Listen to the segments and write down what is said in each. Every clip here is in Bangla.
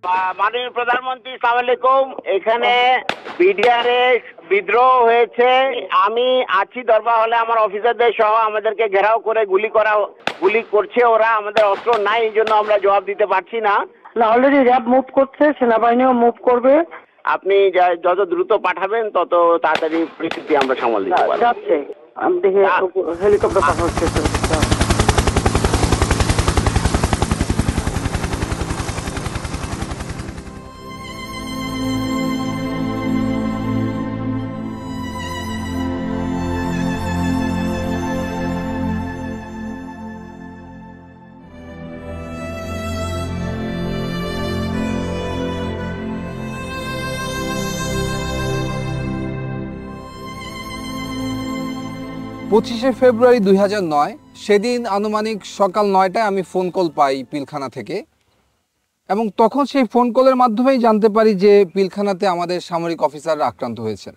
মাননীয় প্রধানমন্ত্রী, আসসালামু আলাইকুম। এখানে বিডিআরে বিদ্রোহ হয়েছে। আমি আছি দরবার হলে, আমার অফিসারদের সহ আমাদেরকে ঘেরাও করে গুলি করছে ওরা। আমাদের অস্ত্র নাই, এই জন্য আমরা জবাব দিতে পারছি না। অলরেডি র্যাব মুভ করছে, সেনাবাহিনীও মুভ করবে। আপনি যত দ্রুত পাঠাবেন তত তাড়াতাড়ি পরিস্থিতি আমরা সামাল দিতে পারবো। যাচ্ছে, আমি দেখি হেলিকপ্টার পাঠাচ্ছে। 25শে ফেব্রুয়ারি 2009 সেদিন আনুমানিক সকাল 9টায় আমি ফোন কল পাই পিলখানা থেকে, এবং তখন সেই ফোন কলের মাধ্যমেই জানতে পারি যে পিলখানাতে আমাদের সামরিক অফিসাররা আক্রান্ত হয়েছেন।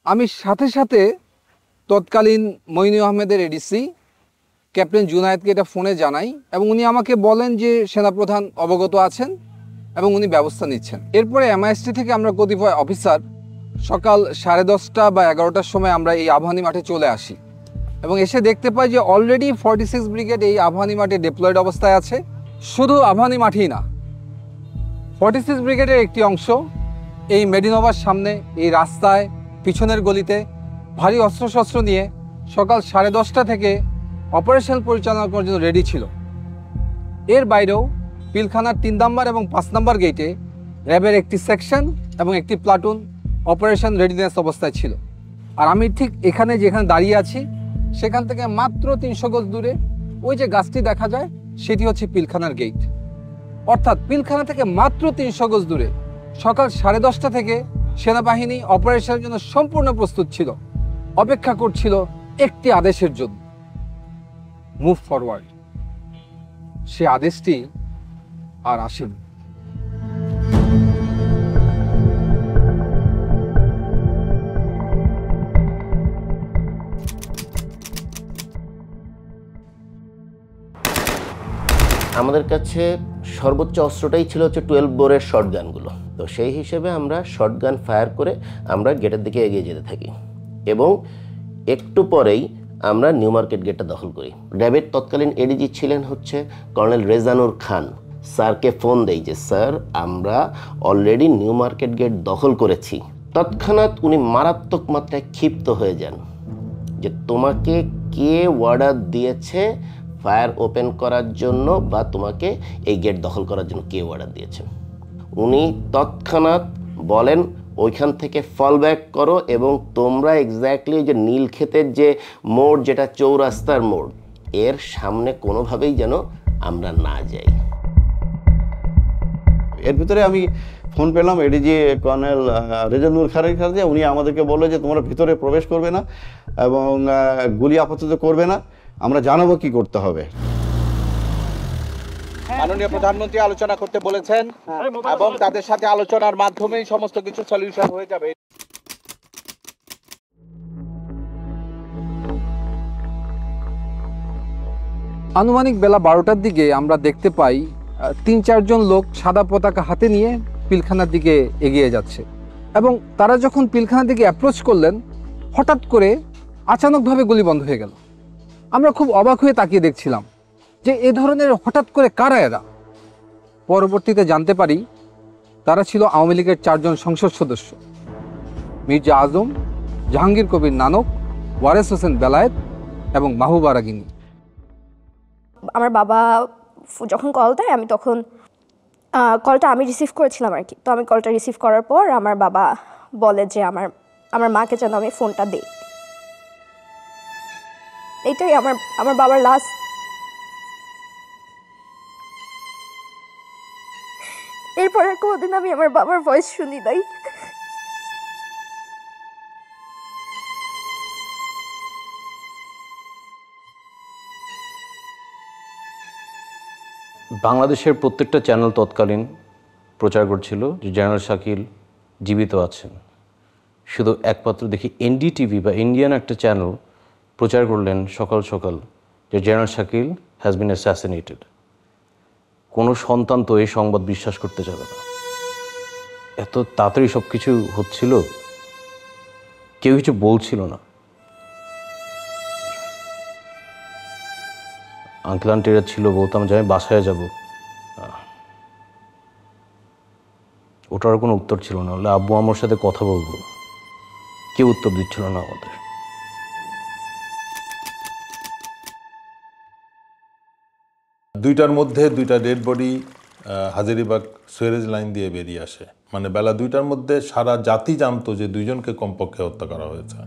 আমি সাথে সাথে তৎকালীন মইনু আহমেদের এডিসি ক্যাপ্টেন জুনায়েদকে এটা ফোনে জানাই, এবং উনি আমাকে বলেন যে সেনাপ্রধান অবগত আছেন এবং উনি ব্যবস্থা নিচ্ছেন। এরপরে এমআইএসটি থেকে আমরা কতিপয় অফিসার সকাল 10:30 বা 11টার সময় আমরা এই আবাহনী মাঠে চলে আসি, এবং এসে দেখতে পাই যে অলরেডি 46 ব্রিগেড এই আবাহনী মাঠে ডিপ্লয়েড অবস্থায় আছে। শুধু আবাহনী মাঠেই না, 46 ব্রিগেডের একটি অংশ এই মেডিনোভার সামনে এই রাস্তায় পিছনের গলিতে ভারী অস্ত্রশস্ত্র নিয়ে সকাল 10:30 থেকে অপারেশন পরিচালনা করার জন্য রেডি ছিল। এর বাইরেও পিলখানার 3 নম্বর এবং 5 নম্বর গেটে র্যাবের একটি সেকশন এবং একটি প্লাটুন অপারেশন রেডিনেস অবস্থায় ছিল। আর আমি ঠিক যেখানে দাঁড়িয়ে আছি সেখান থেকে মাত্র 300 গজ দূরে ওই যে গাছটি দেখা যায় সেটি হচ্ছে পিলখানার গেট। অর্থাৎ পিলখানা থেকে মাত্র 300 গজ দূরে সকাল 10:30 থেকে সেনাবাহিনী অপারেশনের জন্য সম্পূর্ণ প্রস্তুত ছিল, অপেক্ষা করছিল একটি আদেশের জন্য, মুভ ফরওয়ার্ড। সে আদেশটি আর আসেনি। আমাদের কাছে সর্বোচ্চ অস্ত্রটাই ছিল হচ্ছে 12 বোরের শটগানগুলো। তো সেই হিসেবে আমরা শটগান ফায়ার করে আমরা গেটের দিকে এগিয়ে যেতে থাকি, এবং একটু পরেই আমরা নিউ মার্কেট গেটটা দখল করি। র্যাবের তৎকালীন এডিজি ছিলেন হচ্ছে কর্নেল রেজানুর খান। স্যারকে ফোন দেই যে স্যার আমরা অলরেডি নিউ মার্কেট গেট দখল করেছি। তৎক্ষণাৎ উনি মারাত্মক মাত্রায় ক্ষিপ্ত হয়ে যান যে তোমাকে কে অর্ডার দিয়েছে ফায়ার ওপেন করার জন্য, বা তোমাকে এই গেট দখল করার জন্য কে অর্ডার দিয়েছে। উনি তৎক্ষণাৎ বলেন ওইখান থেকে ফল ব্যাক করো, এবং তোমরা এক্স্যাক্টলি যে নীলক্ষেতের যে মোড়, যেটা চৌরাস্তার মোড়, এর সামনে কোনোভাবেই যেন আমরা না যাই। এর ভিতরে আমি ফোন পেলাম এডিজি কর্নেল রেজানুর খানের কাছে। উনি আমাদেরকে বললো যে তোমরা ভিতরে প্রবেশ করবে না এবং গুলি আপাতত করবে না, আমরা জানাবো কি করতে হবে। মাননীয় প্রধানমন্ত্রী আলোচনা করতে বলেছেন, এবং তাদের সাথে আলোচনার মাধ্যমেই সমস্ত কিছু সলিউশন হয়ে যাবে। আনুমানিক বেলা 12টার দিকে আমরা দেখতে পাই 3-4 জন লোক সাদা পতাকা হাতে নিয়ে পিলখানার দিকে এগিয়ে যাচ্ছে, এবং তারা যখন পিলখানার দিকে অ্যাপ্রোচ করলেন হঠাৎ করে আচানকভাবে গুলি বন্ধ হয়ে গেল। আমরা খুব অবাক হয়ে তাকিয়ে দেখছিলাম যে এ ধরনের হঠাৎ করে কারা এরা। পরবর্তীতে জানতে পারি তারা ছিল আওয়ামী লীগের 4 জন সংসদ সদস্য, মির্জা আজম, জাহাঙ্গীর কবির নানক, ওয়ারেস হোসেন বেলায়েত এবং মাহবুবা রাগিনী। আমার বাবা যখন কল দেয়, আমি তখন কলটা আমি রিসিভ করেছিলাম আর কি। তো আমি কলটা রিসিভ করার পর আমার বাবা বলে যে আমার মাকে যেন আমি ফোনটা দিই। এইটাই আমার বাবার লাস্ট। এরপরে কোনোদিন আমি আমার বাবার ভয়েস শুনি নাই। বাংলাদেশের প্রত্যেকটা চ্যানেল তৎকালীন প্রচার করছিল যে জেনারেল শাকিল জীবিত আছেন। শুধু একমাত্র দেখি এনডিটিভি বা ইন্ডিয়ান একটা চ্যানেল প্রচার করলেন সকাল সকাল যে general Shakil has been assassinated. কোনো সন্তান তো এই সংবাদ বিশ্বাস করতে যাবে না। এত তাড়াতাড়ি সব কিছু হচ্ছিল, কেউ কিছু বলছিল না। আঙ্কেল আন্টিরা ছিল, বলতাম যে আমি বাসায় যাব, ওটার কোনো উত্তর ছিল না। হলে আব্বু আমার সাথে কথা বলবো, কেউ উত্তর দিচ্ছিল না আমাদের। দুইটার মধ্যে দুইটা dead body Hazaribagh sewerage line দিয়ে বেরিয়ে আসে। মানে বেলা 2টার মধ্যে সারা জাতি জানতো যে দুইজনকে কমপক্ষে হত্যা করা হয়েছে।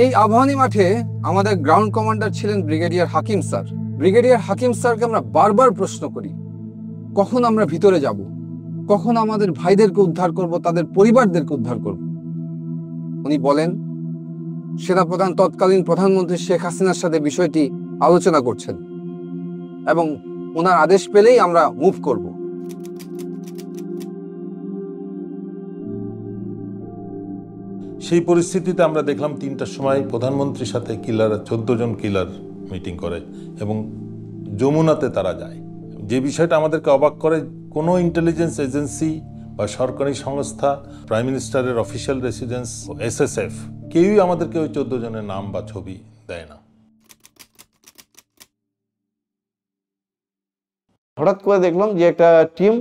এই আবাহনী মাঠে আমাদের গ্রাউন্ড কমান্ডার ছিলেন ব্রিগেডিয়ার হাকিম স্যার। ব্রিগেডিয়ার হাকিম স্যারকে আমরা বারবার প্রশ্ন করি, কখন আমরা ভিতরে যাব, কখন আমাদের ভাইদেরকে উদ্ধার করব, তাদের পরিবারদেরকে উদ্ধার করব। উনি বলেন সেনাপ্রধান তৎকালীন প্রধানমন্ত্রী শেখ হাসিনার সাথে বিষয়টি আলোচনা করছেন এবং ওনার আদেশ পেলেই আমরা মুভ করব। সেই পরিস্থিতিতে আমরা দেখলাম 3টার সময় প্রধানমন্ত্রীর সাথে কিলার 14 জন কিলার মিটিং করে এবং যমুনাতে তারা যায়। যে বিষয়টা আমাদেরকে অবাক করে, কোনো ইন্টেলিজেন্স এজেন্সি বা সরকারি সংস্থা, প্রাইম মিনিস্টারের অফিসিয়াল রেসিডেন্স, SSF, কেউই আমাদেরকে ওই 14 জনের নাম বা ছবি দেয় না। হঠাৎ করে দেখলাম যে একটা টিম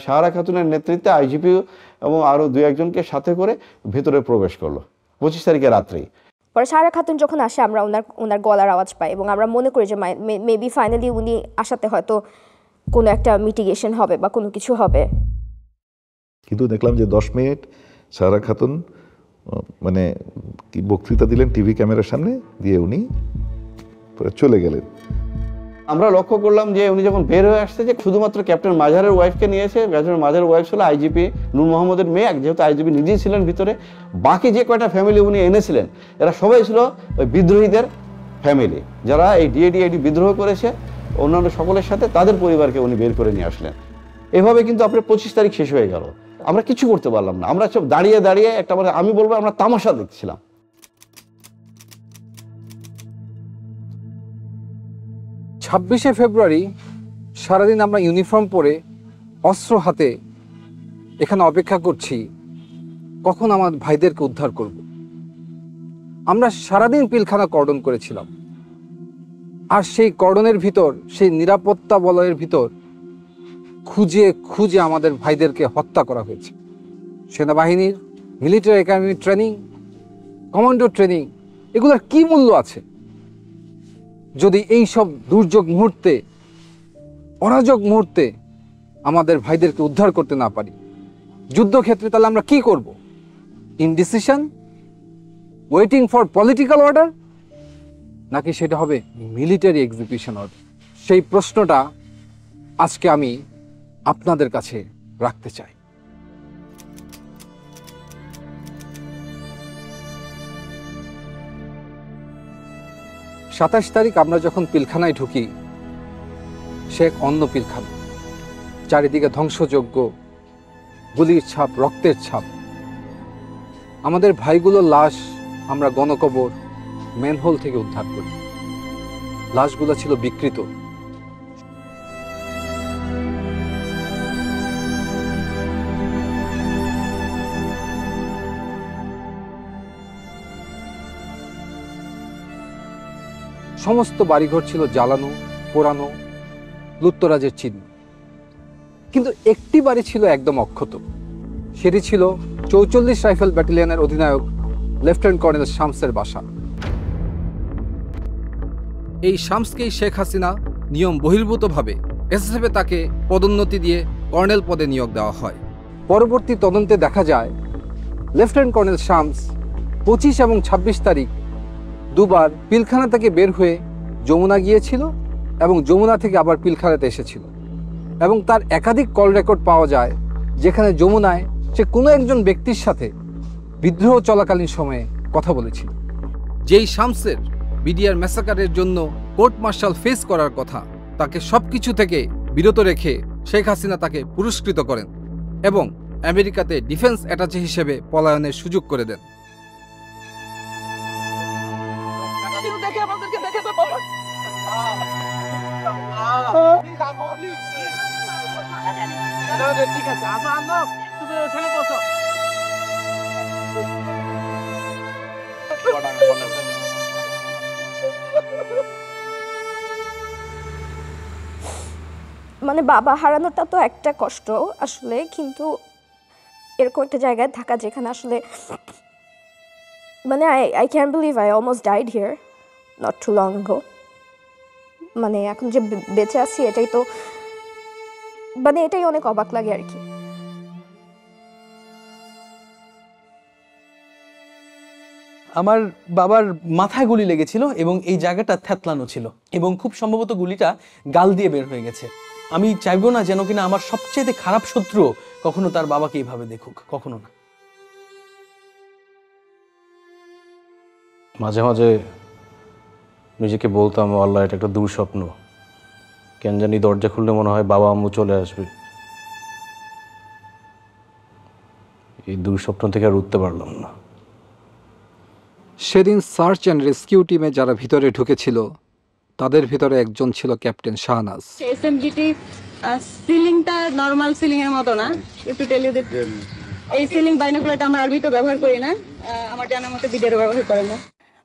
সাহারা খাতুনের নেতৃত্বে আইজিপি এবং আরও 2-1জনকে সাথে করে ভেতরে প্রবেশ করলো 25 তারিখে রাত্রেই। পরে সাহারা খাতুন যখন আসে আমরা ওনার গলার আওয়াজ পাই এবং আমরা মনে করি যে মেবি ফাইনালি উনি আসাতে হয়তো কোনো একটা মিটিগেশন হবে বা কোনো কিছু হবে। কিন্তু দেখলাম যে 10 মিনিট সাহারা খাতুন মানে কি বক্তৃতা দিলেন টিভি ক্যামেরার সামনে, দিয়ে উনি চলে গেলেন। আমরা লক্ষ্য করলাম যে উনি যখন বের হয়ে আসছে যে শুধুমাত্র ক্যাপ্টেন মাজারের ওয়াইফকে নিয়েছে। ক্যাপ্টেন মাজারের ওয়াইফ ছিল আইজিপি নূর মোহাম্মদের মেয়ে, যেহেতু আইজিপি নিজেই ছিলেন ভিতরে। বাকি যে কয়টা ফ্যামিলি উনি এনেছিলেন এরা সবাই ছিল ওই বিদ্রোহীদের ফ্যামিলি, যারা এই ডিএডি বিদ্রোহ করেছে। অন্যান্য সকলের সাথে তাদের পরিবারকে উনি বের করে নিয়ে আসলেন। এভাবে কিন্তু আপনার 25 তারিখ শেষ হয়ে গেল, আমরা কিছু করতে পারলাম না। আমরা সব দাঁড়িয়ে দাঁড়িয়ে একটা, আমি বলবো আমরা তামাশা দেখছিলাম। 26শে ফেব্রুয়ারি সারাদিন আমরা ইউনিফর্ম পরে অস্ত্র হাতে এখানে অপেক্ষা করছি কখন আমার ভাইদেরকে উদ্ধার করব। আমরা সারাদিন পিলখানা কর্ডন করেছিলাম, আর সেই কর্ডনের ভিতর, সেই নিরাপত্তা বলয়ের ভিতর খুঁজে খুঁজে আমাদের ভাইদেরকে হত্যা করা হয়েছে। সেনাবাহিনীর military academy training, commando training, এগুলোর কি মূল্য আছে যদি এই সব দুর্যোগ মুহূর্তে, অরাজক মুহূর্তে আমাদের ভাইদেরকে উদ্ধার করতে না পারি? যুদ্ধক্ষেত্রে তাহলে আমরা কি করব? Indecision, waiting for political order, নাকি সেটা হবে মিলিটারি এক্সিকিউশন অর্ডার? সেই প্রশ্নটা আজকে আমি আপনাদের কাছে রাখতে চাই। 27 তারিখ আমরা যখন পিলখানায় ঢুকি, সে এক অন্য পিলখানা, চারিদিকে ধ্বংসযজ্ঞ, গুলির ছাপ, রক্তের ছাপ। আমাদের ভাইগুলোর লাশ আমরা গণকবর ম্যানহোল থেকে উদ্ধার করি। লাশগুলো ছিল বিকৃত। সমস্ত বাড়িঘর ছিল জ্বালানো, পোড়ানো, লুটতরাজের চিহ্ন। কিন্তু একটি বাড়ি ছিল একদম অক্ষত। সেটি ছিল 44 রাইফেল ব্যাটালিয়নের অধিনায়ক লেফটেন্যান্ট কর্নেল শামসের বাসা। এই শামসকেই শেখ হাসিনা নিয়ম বহির্ভূতভাবে এসএসএফে তাকে পদোন্নতি দিয়ে কর্নেল পদে নিয়োগ দেওয়া হয়। পরবর্তী তদন্তে দেখা যায় লেফটেন্যান্ট কর্নেল শামস 25 এবং 26 তারিখ দুবার পিলখানা থেকে বের হয়ে যমুনা গিয়েছিল এবং যমুনা থেকে আবার পিলখানাতে এসেছিল। এবং তার একাধিক কল রেকর্ড পাওয়া যায় যেখানে যমুনায় সে কোনো একজন ব্যক্তির সাথে বিদ্রোহ চলাকালীন সময়ে কথা বলেছিল। যেই শামসের বিডিআর ম্যাসাকারের জন্য কোর্ট মার্শাল ফেস করার কথা, তাকে সবকিছু থেকে বিরত রেখে শেখ হাসিনা তাকে পুরস্কৃত করেন এবং আমেরিকাতে ডিফেন্স অ্যাটাচে হিসেবে পলায়নের সুযোগ করে দেন। ঠিক আছে, আসো আনো, তুমি ওখানে বসো। মানে বাবা হারানোটা তো একটা কষ্ট আসলে, কিন্তু এরকম একটা জায়গায় থাকা যেখানে আসলে মানে I can believe I almost died here not too long ago. মানে এখন যে বেঁচে আছি এটাই তো মানে এটাই অনেক অবাক লাগে আর কি। আমার বাবার মাথায় গুলি লেগেছিল এবং এই জায়গাটা থ্যাতলানো ছিল এবং খুব সম্ভবত গুলিটা গাল দিয়ে বের হয়ে গেছে। আমি চাইবো না যেন কিনা আমার সবচেয়ে খারাপ শত্রু কখনো তার বাবাকে এইভাবে দেখুক, কখনো না। মাঝে মাঝে নিজেকে বলতাম, আল্লাহ এটা একটা দুঃস্বপ্ন, কেন জানি দরজা খুললে মনে হয় বাবা আম্মু চলে আসবে। এই দুঃস্বপ্ন থেকে আর উঠতে পারলাম না। সেদিন সার্চ অ্যান্ড রেস্কিউ টিমে যারা ভিতরে ঢুকেছিল তাদের ভিতরে একজন ছিল ক্যাপ্টেন শাহনাজ। এসএমজিটি সিলিংটা নরমাল সিলিং এর মতো না, একটু টেল ইউ দ্যাট এই সিলিং বাইনোকুলারটা আমরা আরবি তো ব্যবহার করি না, আমার জানার মতে বিদেরও ব্যবহার করে না।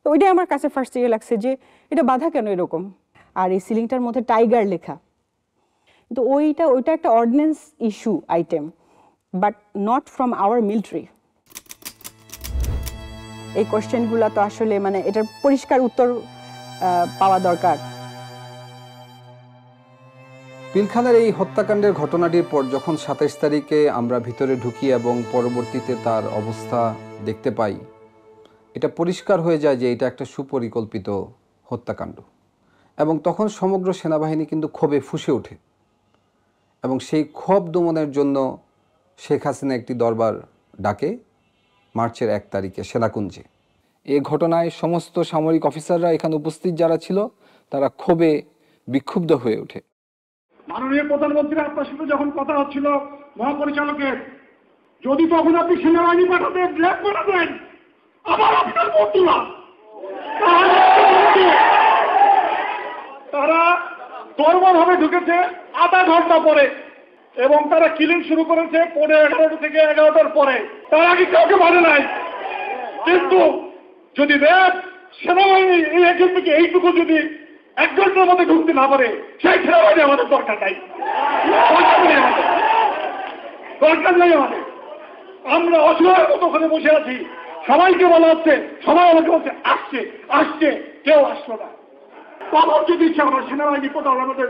তো ওইটাই আমার কাছে ফার্স্ট ইয়ে লাগছে যে এটা বাধা কেন এরকম, আর এই সিলিংটার মধ্যে টাইগার লেখা, কিন্তু ওইটা একটা ordinance issue item, but not from our military. এই কোয়েশ্চেনগুলো তো আসলে মানে এটার পরিষ্কার উত্তর পাওয়া দরকার। পিলখানার এই হত্যাকাণ্ডের ঘটনাটির পর যখন 27 তারিখে আমরা ভিতরে ঢুকি এবং পরবর্তীতে তার অবস্থা দেখতে পাই, এটা পরিষ্কার হয়ে যায় যে এটা একটা সুপরিকল্পিত হত্যাকাণ্ড। এবং তখন সমগ্র সেনাবাহিনী কিন্তু ক্ষোভে ফুঁসে ওঠে এবং সেই ক্ষোভ দমনের জন্য শেখ হাসিনা একটি দরবার ডাকে মার্চের 1 তারিখে সেনাকুঞ্জে। এই ঘটনায় সমস্ত সামরিক অফিসাররা এখানে উপস্থিত যারা ছিল তারা ক্ষোভে বিক্ষুব্ধ হয়ে ওঠে। মাননীয় প্রধানমন্ত্রী আপনার সাথে যখন কথা হচ্ছিল মহাপরিচালকের, যদি তখন আপনি সেনাবাহিনী পাঠাতেন, ল্যাব পাঠাতেন, আবার আপনার মন্ত্রীরা তারা দরবারভাবে ঢুকেছে আধা ঘন্টা পরে এবং তারা কিলিং শুরু করেছে 11:30 থেকে 11টার পরে। তার আগে কাউকে মানে নাই, কিন্তু যদি র্যাব সেনাবাহিনী এই একজন থেকে এইটুকু যদি 1 ঘন্টার মধ্যে ঢুকতে না পারে, সেই সেনাবাহিনী আমাদের দরকার নাই, দরকার নেই আমাদের। আমরা অসহায়ের মতো ওখানে বসে আছি, সবাইকে বলা হচ্ছে, সবাই আমাকে বলছে আসছে আসছে, কেউ আসলো না। তখন যদি ইচ্ছে আমার সেনাবাহিনী কোথাও আমাদের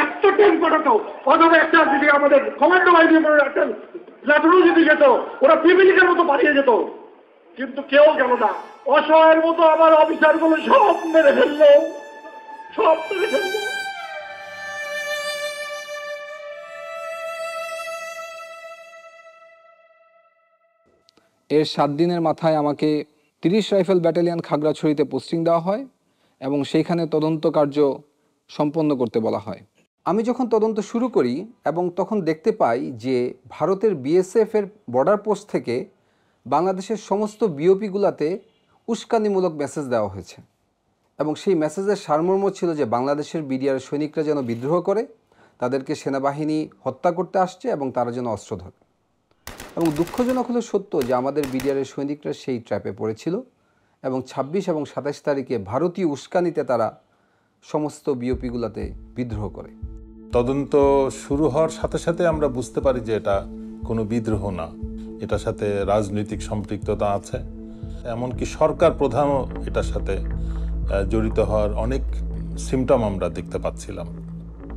একটা ট্রেন পাঠাতো, অথবা একটা যদি আমাদের কমান্ডো বাহিনী একটা ল্যাটনও যদি যেত, ওরা পিপিলিকের মতো পাঠিয়ে যেত, কিন্তু কেউ গেল না। অসহায়ের মতো আমার অফিসারগুলো সব মেরে ফেললো, সব মেরে ফেললো। এর 7 দিনের মাথায় আমাকে 30 রাইফেল ব্যাটালিয়ন খাগড়াছড়িতে পোস্টিং দেওয়া হয় এবং সেইখানে তদন্ত কার্য সম্পন্ন করতে বলা হয়। আমি যখন তদন্ত শুরু করি এবং তখন দেখতে পাই যে ভারতের বিএসএফ এর বর্ডার পোস্ট থেকে বাংলাদেশের সমস্ত বিওপিগুলোতে উস্কানিমূলক মেসেজ দেওয়া হয়েছে এবং সেই মেসেজের সারমর্ম ছিল যে বাংলাদেশের বিডিআর সৈনিকরা যেন বিদ্রোহ করে, তাদেরকে সেনাবাহিনী হত্যা করতে আসছে এবং তারা যেন অস্ত্র ধরে। এবং দুঃখজনক হলো সত্য যে আমাদের বিডিআরের সৈনিকরা সেই ট্র্যাপে পড়েছিল এবং 26 এবং 27 তারিখে ভারতীয় উস্কানিতে তারা সমস্ত বিওপিগুলোতে বিদ্রোহ করে। তদন্ত শুরু হওয়ার সাথে সাথে আমরা বুঝতে পারি যে এটা কোনো বিদ্রোহ না, এটার সাথে রাজনৈতিক সম্পৃক্ততা আছে, এমনকি সরকার প্রধানও এটার সাথে জড়িত হওয়ার অনেক সিমটম আমরা দেখতে পাচ্ছিলাম।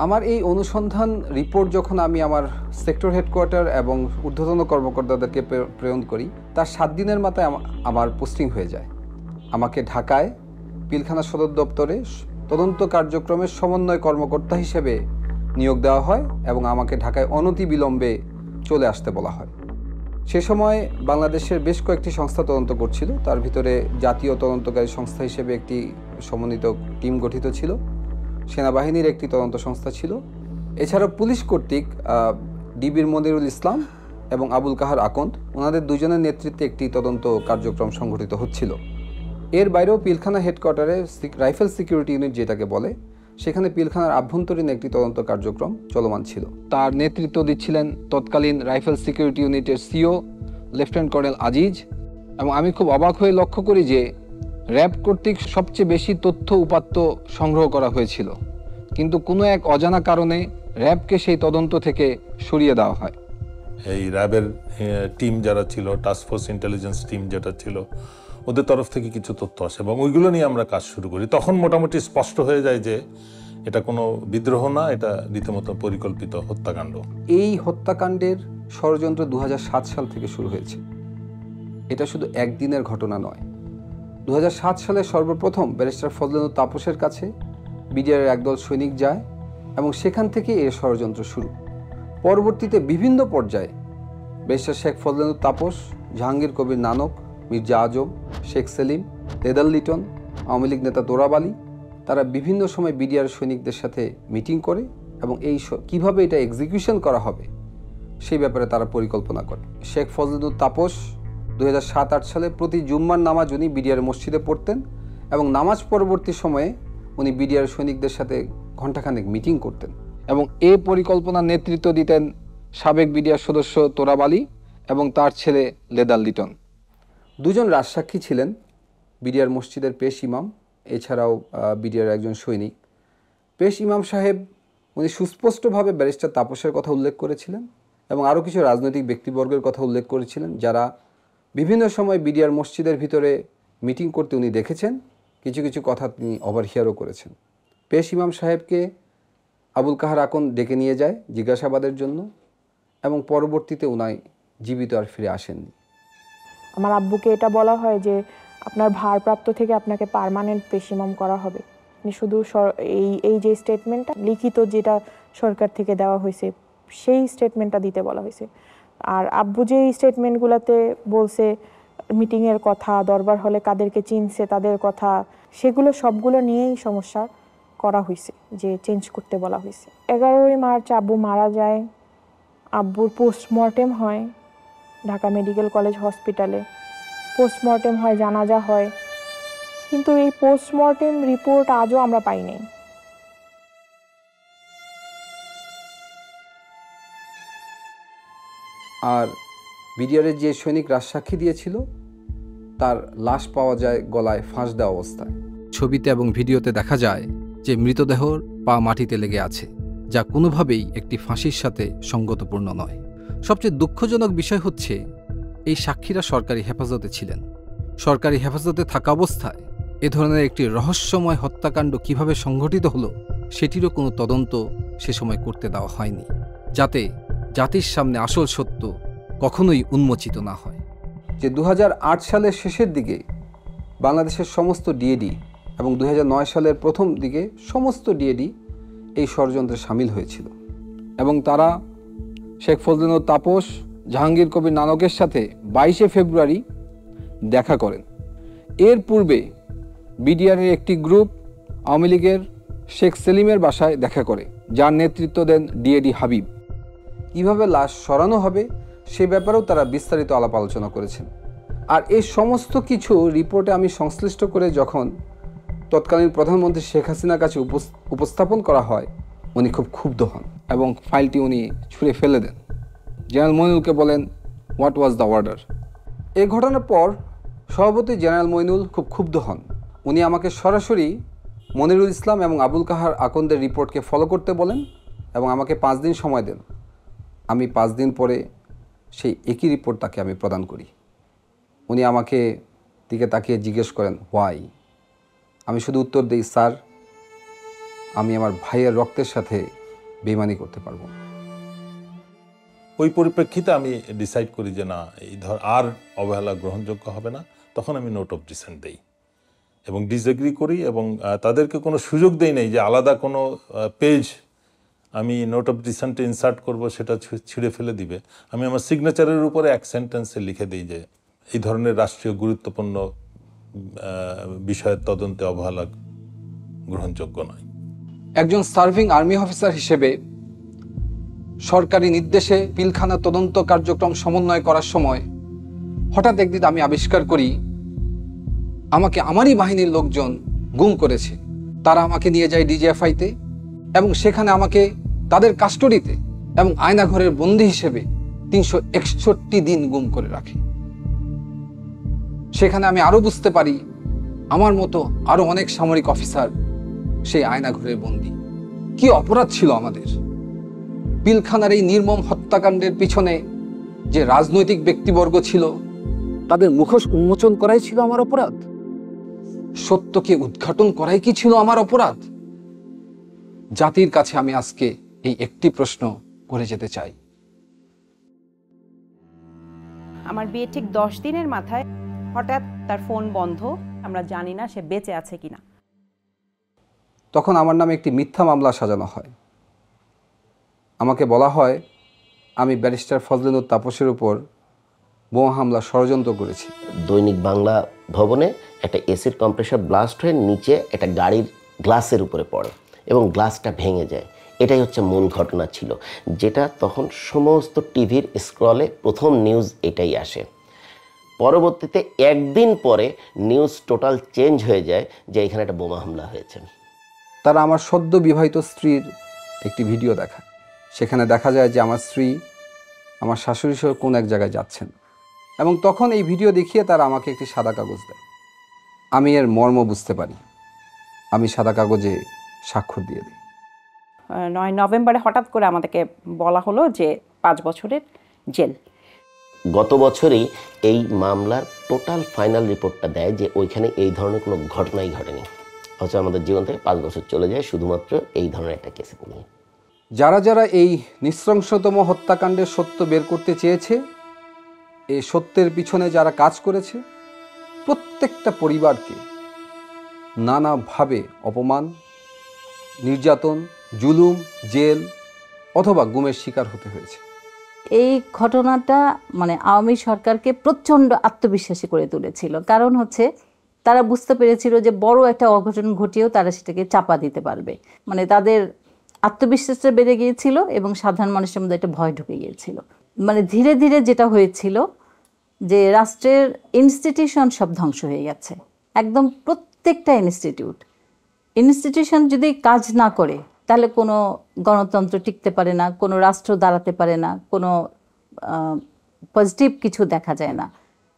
আমার এই অনুসন্ধান রিপোর্ট যখন আমি আমার সেক্টর হেডকোয়ার্টার এবং ঊর্ধ্বতন কর্মকর্তাদেরকে প্রেরণ করি, তার 7 দিনের মাথায় আমার পোস্টিং হয়ে যায়। আমাকে ঢাকায় পিলখানা সদর দপ্তরে তদন্ত কার্যক্রমের সমন্বয় কর্মকর্তা হিসেবে নিয়োগ দেওয়া হয় এবং আমাকে ঢাকায় অনতিবিলম্বে চলে আসতে বলা হয়। সে সময় বাংলাদেশের বেশ কয়েকটি সংস্থা তদন্ত করছিল, তার ভিতরে জাতীয় তদন্তকারী সংস্থা হিসেবে একটি সমন্বিত টিম গঠিত ছিল, সেনাবাহিনীর একটি তদন্ত সংস্থা ছিল, এছাড়াও পুলিশ কর্তৃক ডিবির মনিরুল ইসলাম এবং আবুল কাহার আকন্দ, ওনাদের দুজনের নেতৃত্বে একটি তদন্ত কার্যক্রম সংঘটিত হচ্ছিল। এর বাইরেও পিলখানা হেডকোয়ার্টারে রাইফেল সিকিউরিটি ইউনিট যেটাকে বলে, সেখানে পিলখানার আভ্যন্তরীণ একটি তদন্ত কার্যক্রম চলমান ছিল। তার নেতৃত্ব দিচ্ছিলেন তৎকালীন রাইফেল সিকিউরিটি ইউনিটের সিও লেফটেন্যান্ট কর্নেল আজিজ। এবং আমি খুব অবাক হয়ে লক্ষ্য করি যে র্যাব কর্তৃক সবচেয়ে বেশি তথ্য উপাত্ত সংগ্রহ করা হয়েছিল, কিন্তু কোনো এক অজানা কারণে র্যাবকে সেই তদন্ত থেকে সরিয়ে দেওয়া হয়। এই র্যাবের টিম যারা ছিল, টাস্কফোর্স ইন্টেলিজেন্স টিম যেটা ছিল, ওদের তরফ থেকে কিছু তথ্য আসে এবং ওইগুলো নিয়ে আমরা কাজ শুরু করি। তখন মোটামুটি স্পষ্ট হয়ে যায় যে এটা কোনো বিদ্রোহ না, এটা রীতিমতো পরিকল্পিত হত্যাকাণ্ড। এই হত্যাকাণ্ডের ষড়যন্ত্র 2007 সাল থেকে শুরু হয়েছে। এটা শুধু একদিনের ঘটনা নয়। 2007 সালে সর্বপ্রথম ব্যারিস্টার ফজলুল তাপসের কাছে বিডিআরের একদল সৈনিক যায় এবং সেখান থেকে এর ষড়যন্ত্র শুরু। পরবর্তীতে বিভিন্ন পর্যায়ে ব্যারিস্টার শেখ ফজলুল তাপস, জাহাঙ্গীর কবির নানক, মির্জা আজম, শেখ সেলিম, লেদার লিটন, আওয়ামী লীগ নেতা তোরাব আলী, তারা বিভিন্ন সময় বিডিআর সৈনিকদের সাথে মিটিং করে এবং এই কিভাবে এটা এক্সিকিউশন করা হবে সেই ব্যাপারে তারা পরিকল্পনা করে। শেখ ফজলুল তাপস 2007-08 সালে প্রতি জুম্মার নামাজ উনি বিডিআর মসজিদে পড়তেন এবং নামাজ পরবর্তী সময়ে উনি বিডিআর সৈনিকদের সাথে ঘণ্টাখানেক মিটিং করতেন এবং এই পরিকল্পনার নেতৃত্ব দিতেন সাবেক বিডিআর সদস্য তোরাব আলী এবং তার ছেলে লেদার লিটন। দুজন রাজসাক্ষী ছিলেন, বিডিআর মসজিদের পেশ ইমাম, এছাড়াও বিডিআর একজন সৈনিক। পেশ ইমাম সাহেব উনি সুস্পষ্টভাবে ব্যারিস্টার তাপসের কথা উল্লেখ করেছিলেন এবং আরও কিছু রাজনৈতিক ব্যক্তিবর্গের কথা উল্লেখ করেছিলেন যারা বিভিন্ন সময় বিডিআর মসজিদের ভিতরে মিটিং করতে উনি দেখেছেন, কিছু কিছু কথা তিনি ওভারহিয়ারও করেছেন। পেশ ইমাম সাহেবকে আবুল কাহার আকন ডেকে নিয়ে যায় জিজ্ঞাসাবাদের জন্য এবং পরবর্তীতে উনি জীবিত আর ফিরে আসেননি। আমার আব্বুকে এটা বলা হয় যে আপনার ভারপ্রাপ্ত থেকে আপনাকে পার্মানেন্ট পেশ ইমাম করা হবে। শুধু এই যে স্টেটমেন্টটা লিখিত যেটা সরকার থেকে দেওয়া হয়েছে সেই স্টেটমেন্টটা দিতে বলা হয়েছে। আর আব্বু যে স্টেটমেন্টগুলোতে বলছে মিটিংয়ের কথা, দরবার হলে কাদেরকে চিনছে তাদের কথা, সেগুলো সবগুলো নিয়েই সমস্যা করা হয়েছে, যে চেঞ্জ করতে বলা হয়েছে। 11ই মার্চ আব্বু মারা যায়। আব্বুর পোস্টমর্টেম হয় ঢাকা মেডিকেল কলেজ হসপিটালে। পোস্টমর্টেম হয়, জানাজা হয়, কিন্তু এই পোস্টমর্টেম রিপোর্ট আজও আমরা পাই নাই। আর বিডিআরের যে সৈনিক রাজসাক্ষী দিয়েছিল তার লাশ পাওয়া যায় গলায় ফাঁস দেওয়া অবস্থায়। ছবিতে এবং ভিডিওতে দেখা যায় যে মৃতদেহর পা মাটিতে লেগে আছে, যা কোনোভাবেই একটি ফাঁসির সাথে সঙ্গতপূর্ণ নয়। সবচেয়ে দুঃখজনক বিষয় হচ্ছে এই সাক্ষীরা সরকারি হেফাজতে ছিলেন। সরকারি হেফাজতে থাকা অবস্থায় এ ধরনের একটি রহস্যময় হত্যাকাণ্ড কিভাবে সংঘটিত হলো সেটিরও কোনো তদন্ত সে সময় করতে দেওয়া হয়নি, যাতে জাতির সামনে আসল সত্য কখনোই উন্মোচিত না হয়। যে 2008 সালের শেষের দিকে বাংলাদেশের সমস্ত ডিএডি এবং 2009 সালের প্রথম দিকে সমস্ত ডিএডি এই ষড়যন্ত্রে সামিল হয়েছিল এবং তারা শেখ ফজলুল তাপস, জাহাঙ্গীর কবির নানকের সাথে 22শে ফেব্রুয়ারি দেখা করেন। এর পূর্বে বিডিআরের একটি গ্রুপ আওয়ামী লীগের শেখ সেলিমের বাসায় দেখা করে, যার নেতৃত্ব দেন ডিএডি হাবিব। কীভাবে লাশ সরানো হবে সে ব্যাপারেও তারা বিস্তারিত আলাপ আলোচনা করেছেন। আর এই সমস্ত কিছু রিপোর্টে আমি সংশ্লিষ্ট করে যখন তৎকালীন প্রধানমন্ত্রী শেখ হাসিনার কাছে উপস্থাপন করা হয়, উনি খুব ক্ষুব্ধ হন এবং ফাইলটি উনি ছুঁড়ে ফেলে দেন। জেনারেল মইনুলকে বলেন, হোয়াট ওয়াজ দ্য অর্ডার? এই ঘটনার পর সভাপতি জেনারেল মইনুল খুব ক্ষুব্ধ হন। উনি আমাকে সরাসরি মনিরুল ইসলাম এবং আবুল কাহার আকন্দের রিপোর্টকে ফলো করতে বলেন এবং আমাকে 5 দিন সময় দেন। আমি 5 দিন পরে সেই একই রিপোর্ট তাকে আমি প্রদান করি। উনি আমাকে দিকে তাকিয়ে জিজ্ঞেস করেন, হোয়াই? আমি শুধু উত্তর দিই, স্যার, আমি আমার ভাইয়ের রক্তের সাথে বেইমানি করতে পারবো না। ওই পরিপ্রেক্ষিতে আমি ডিসাইড করি যে না, এই আর অবহেলা গ্রহণযোগ্য হবে না। তখন আমি নোট অফ ডিসেন্ট দেই এবং ডিসএগ্রি করি এবং তাদেরকে কোনো সুযোগ দেই নাই যে আলাদা কোনো পেজ আমি নোট অফ ডিসেন্টে ইনসার্ট করব, সেটা ছিঁড়ে ফেলে দিবে। আমি আমার সিগনেচারের উপরে এক সেন্টেন্সে লিখে দিই যে এই ধরনের রাষ্ট্রীয় গুরুত্বপূর্ণ বিষয়ের তদন্তে অবহেলা গ্রহণযোগ্য নয়। একজন সার্ভিং আর্মি অফিসার হিসেবে সরকারি নির্দেশে পিলখানা তদন্ত কার্যক্রম সমন্বয় করার সময় হঠাৎ একদিন আমি আবিষ্কার করি আমাকে আমারই বাহিনীর লোকজন গুম করেছে তারা আমাকে নিয়ে যায় ডিজিএফআইতে এবং সেখানে আমাকে তাদের কাস্টডিতে এবং আয়নাঘরের বন্দী হিসেবে 361 দিন গুম করে রাখে। সেখানে আমি আরো বুঝতে পারি আমার মতো আরো অনেক সামরিক অফিসার সেই আয়নাঘরের বন্দী। কি অপরাধ ছিল আমাদের! পিলখানার এই নির্মম হত্যাকাণ্ডের পিছনে যে রাজনৈতিক ব্যক্তিবর্গ ছিল তাদের মুখোশ উন্মোচন করাই ছিল আমার অপরাধ। সত্যকে উদ্ঘাটন করাই কি ছিল আমার অপরাধ? জাতির কাছে আমি আজকে এই একটি প্রশ্ন করে যেতে চাই। আমার বিয়ে ঠিক 10 দিনের মাথায় হঠাৎ তার ফোন বন্ধ, আমরা জানি না সে বেঁচে আছে কিনা। তখন আমার নামে একটি মিথ্যা মামলা সাজানো হয়। আমাকে বলা হয় আমি ব্যারিস্টার ফজলিনুর তাপসের উপর বোমা হামলা ষড়যন্ত্র করেছি। দৈনিক বাংলা ভবনে একটা এসিড কম্প্রেসার ব্লাস্ট হয়ে নিচে একটা গাড়ির গ্লাসের উপরে পড়ে এবং গ্লাসটা ভেঙে যায়। এটাই হচ্ছে মূল ঘটনা ছিল, যেটা তখন সমস্ত টিভির স্ক্রলে প্রথম নিউজ এটাই আসে। পরবর্তীতে একদিন পরে নিউজ টোটাল চেঞ্জ হয়ে যায় যে এখানে একটা বোমা হামলা হয়েছে। তারা আমার সদ্য বিবাহিত স্ত্রীর একটি ভিডিও দেখায়। সেখানে দেখা যায় যে আমার স্ত্রী আমার শাশুড়ি সহ কোন এক জায়গায় যাচ্ছেন এবং তখন এই ভিডিও দেখিয়ে তারা আমাকে একটি সাদা কাগজ দেয়। আমি এর মর্ম বুঝতে পারি। আমি সাদা কাগজে স্বাক্ষর দিয়ে দিই। 9 নভেম্বরে হঠাৎ করে আমাদেরকে বলা হলো যে 5 বছরের জেল। গত বছরই এই মামলার টোটাল ফাইনাল রিপোর্টটা দেয় যে ওইখানে এই ধরনের কোনো ঘটনাই ঘটেনি, অথচ আমাদের জীবন থেকে 5 বছর চলে যায় শুধুমাত্র এই ধরনের একটা কেসে নিয়ে। যারা যারা এই নৃশংসতম হত্যাকাণ্ডের সত্য বের করতে চেয়েছে, এই সত্যের পিছনে যারা কাজ করেছে, প্রত্যেকটা পরিবারকে নানাভাবে অপমান, নির্যাতন, জুলুম, জেল অথবা গুমের শিকার হতে হয়েছে। এই ঘটনাটা মানে আওয়ামী সরকারকে প্রচণ্ড আত্মবিশ্বাসী করে তুলেছিল। কারণ হচ্ছে তারা বুঝতে পেরেছিল যে বড় একটা অঘটন ঘটিয়েও তারা সেটাকে চাপা দিতে পারবে। মানে তাদের আত্মবিশ্বাসটা বেড়ে গিয়েছিল এবং সাধারণ মানুষের মধ্যে একটা ভয় ঢুকে গিয়েছিল। মানে ধীরে ধীরে যেটা হয়েছিল যে রাষ্ট্রের ইনস্টিটিউশন সব ধ্বংস হয়ে গেছে, একদম প্রত্যেকটা ইনস্টিটিউশন যদি কাজ না করে তাহলে কোনো গণতন্ত্র টিকতে পারে না, কোনো রাষ্ট্র দাঁড়াতে পারে না, কোনো পজিটিভ কিছু দেখা যায় না।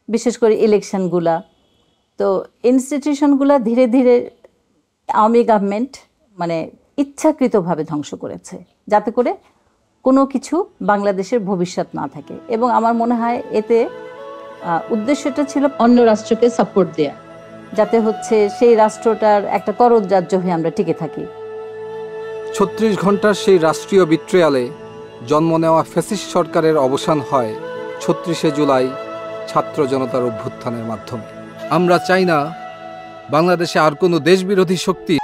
বিশেষ করে ইলেকশনগুলা, তো ইনস্টিটিউশনগুলা ধীরে ধীরে আওয়ামী গভর্নমেন্ট মানে ইচ্ছাকৃতভাবে ধ্বংস করেছে, যাতে করে কোনো কিছু বাংলাদেশের ভবিষ্যৎ না থাকে। এবং আমার মনে হয় এতে উদ্দেশ্যটা ছিল অন্য রাষ্ট্রকে সাপোর্ট দেয়া, যাতে হচ্ছে সেই রাষ্ট্রটার একটা করদরাজ্য হয়ে আমরা টিকে থাকি। 36 ঘন্টার সেই রাষ্ট্রীয় বিট্রিয়ালে জন্ম নেওয়া ফ্যাসিস্ট সরকারের অবসান হয় 36শে জুলাই ছাত্র জনতার অভ্যুত্থানের মাধ্যমে। আমরা চাই না বাংলাদেশে আর কোনো দেশবিরোধী শক্তি